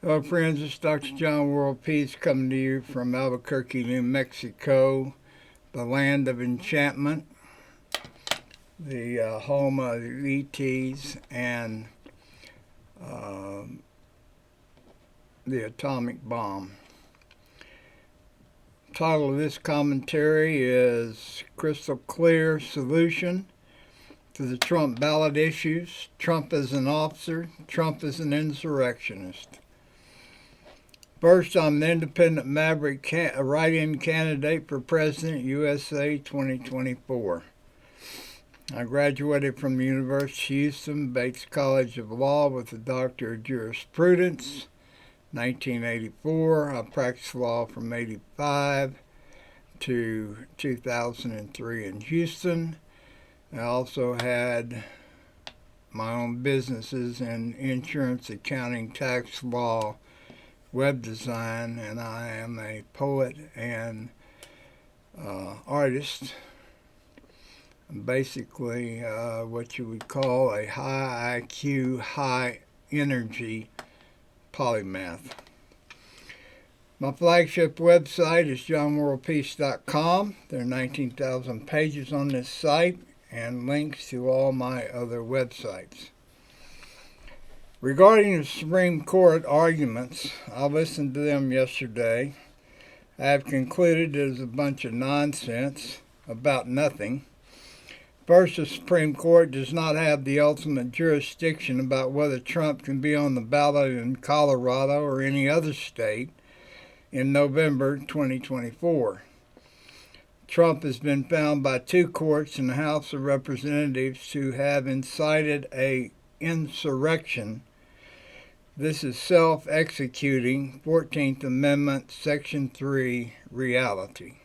Hello, friends. It's Dr. John WorldPeace coming to you from Albuquerque, New Mexico, the land of enchantment, the home of the ETs, and uh, the atomic bomb. The title of this commentary is Crystal Clear Solution to the Trump Ballot Issues. Trump as an Officer, Trump as an Insurrectionist. First, I'm an Independent Maverick write-in candidate for President USA 2024. I graduated from the University of Houston, Bates College of Law with a Doctor of Jurisprudence, 1984. I practiced law from 85 to 2003 in Houston. I also had my own businesses in insurance, accounting, tax law, web design, and I am a poet and artist. I'm basically what you would call a high IQ, high energy polymath. My flagship website is johnworldpeace.com. There are 19,000 pages on this site and links to all my other websites. Regarding the Supreme Court arguments, I listened to them yesterday. I have concluded it is a bunch of nonsense about nothing. First, the Supreme Court does not have the ultimate jurisdiction about whether Trump can be on the ballot in Colorado or any other state in November 2024. Trump has been found by two courts in the House of Representatives to have incited an insurrection. This is self-executing 14th Amendment, Section 3 reality.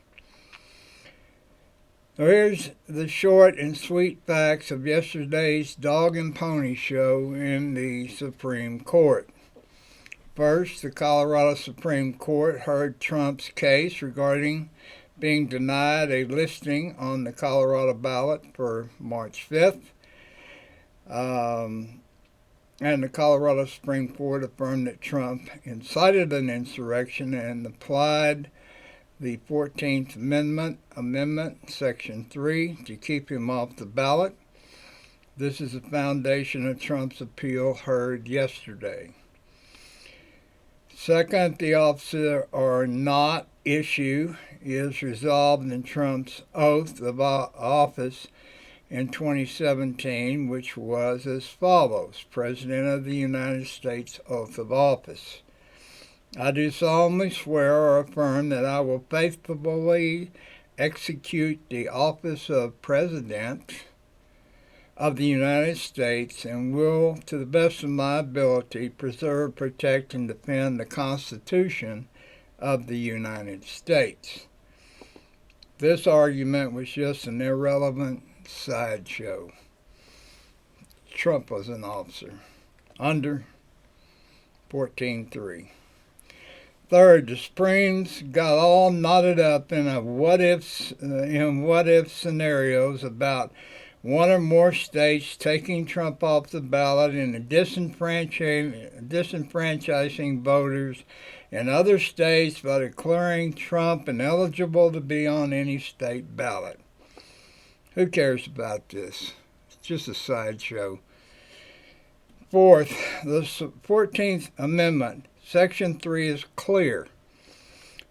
So here's the short and sweet facts of yesterday's dog and pony show in the Supreme Court. First, the Colorado Supreme Court heard Trump's case regarding being denied a listing on the Colorado ballot for March 5th. And the Colorado Supreme Court affirmed that Trump incited an insurrection and applied the 14th Amendment, Section 3, to keep him off the ballot. This is the foundation of Trump's appeal heard yesterday. Second, the officer or not issue is resolved in Trump's oath of office in 2017, which was as follows: President of the United States oath of office. I do solemnly swear or affirm that I will faithfully execute the office of President of the United States and will, to the best of my ability, preserve, protect, and defend the Constitution of the United States. This argument was just an irrelevant sideshow. Trump was an officer under 14.3. Third, the Supremes got all knotted up in what if scenarios about one or more states taking Trump off the ballot and disenfranchising voters in other states by declaring Trump ineligible to be on any state ballot. Who cares about this? It's just a sideshow. Fourth, the 14th Amendment, Section 3 is clear.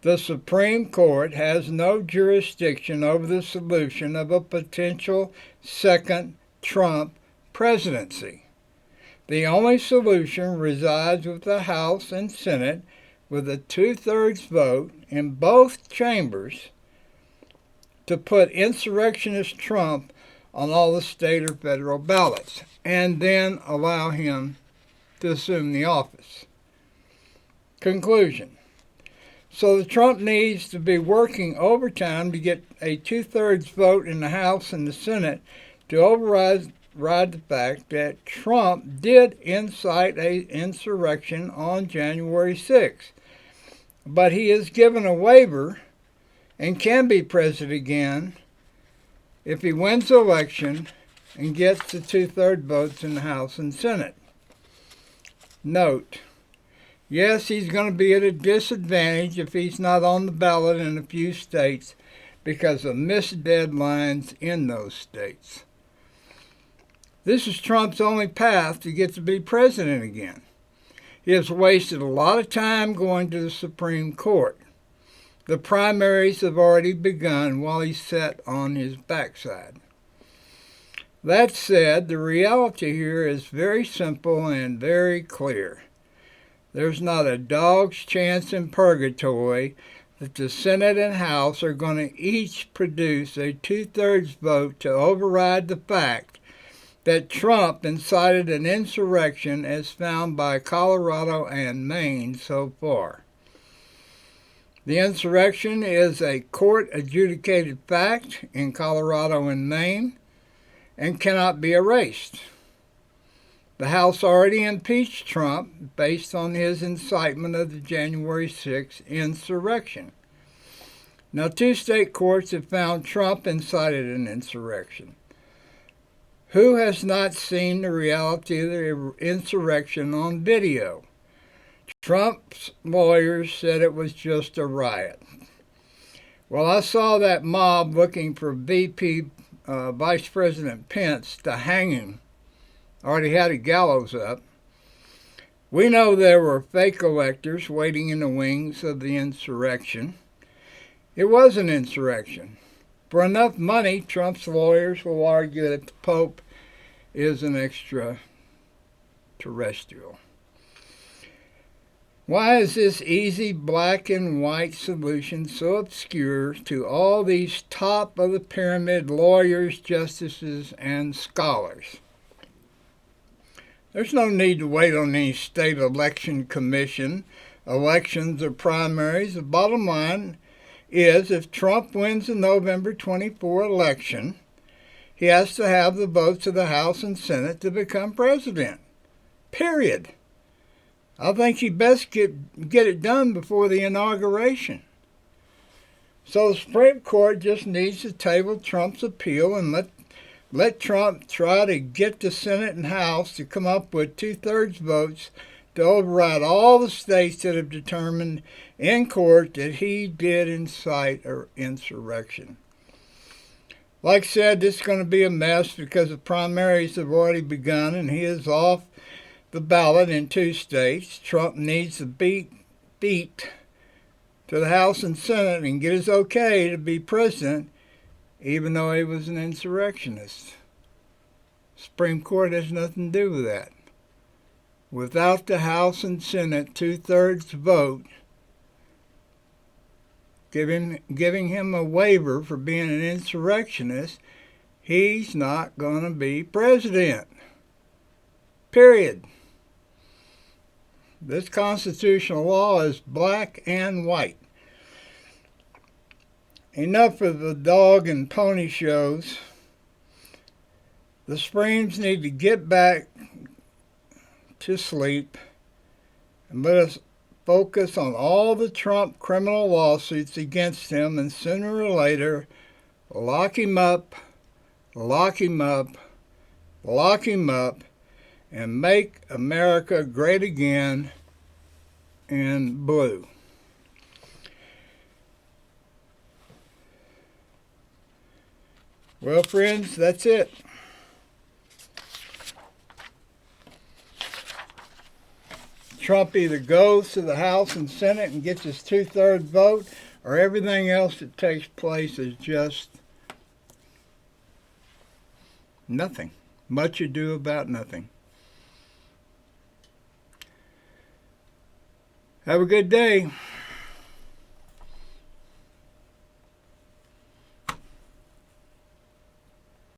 The Supreme Court has no jurisdiction over the solution of a potential second Trump presidency. The only solution resides with the House and Senate with a 2/3 vote in both chambers to put insurrectionist Trump on all the state or federal ballots and then allow him to assume the office. Conclusion. So the Trump needs to be working overtime to get a 2/3 vote in the House and the Senate to override the fact that Trump did incite an insurrection on January 6th. But he is given a waiver and can be president again if he wins the election and gets the 2/3 votes in the House and Senate. Note, Yes, he's going to be at a disadvantage if he's not on the ballot in a few states because of missed deadlines in those states. This is Trump's only path to get to be president again. He has wasted a lot of time going to the Supreme Court. The primaries have already begun while he's set on his backside. That said, the reality here is very simple and very clear. There's not a dog's chance in purgatory that the Senate and House are going to each produce a two-thirds vote to override the fact that Trump incited an insurrection as found by Colorado and Maine so far. The insurrection is a court-adjudicated fact in Colorado and Maine and cannot be erased. The House already impeached Trump based on his incitement of the January 6th insurrection. Now, 2 state courts have found Trump incited an insurrection. Who has not seen the reality of the insurrection on video? Trump's lawyers said it was just a riot. Well, I saw that mob looking for Vice President Pence to hang him. Already had a gallows up. We know there were fake electors waiting in the wings of the insurrection. It was an insurrection. For enough money, Trump's lawyers will argue that the Pope is an extraterrestrial. Why is this easy black and white solution so obscure to all these top of the pyramid lawyers, justices, and scholars? There's no need to wait on any state election commission, elections, or primaries. The bottom line is if Trump wins the November 24 election, he has to have the votes of the House and Senate to become president. Period. I think he best get it done before the inauguration. So the Supreme Court just needs to table Trump's appeal and let Trump try to get the Senate and House to come up with two-thirds votes to override all the states that have determined in court that he did incite an insurrection. Like I said, this is going to be a mess because the primaries have already begun and he is off the ballot in 2 states. Trump needs to beat to the House and Senate and get his okay to be president, even though he was an insurrectionist. Supreme Court has nothing to do with that. Without the House and Senate two-thirds vote, giving him a waiver for being an insurrectionist, he's not going to be president. Period. This constitutional law is black and white. Enough of the dog and pony shows. The Supremes need to get back to sleep and let us focus on all the Trump criminal lawsuits against him and sooner or later lock him up, lock him up, lock him up, and make America great again in blue. Well, friends, that's it. Trump either goes to the House and Senate and gets his two-thirds vote, or everything else that takes place is just nothing. Much ado about nothing. Have a good day.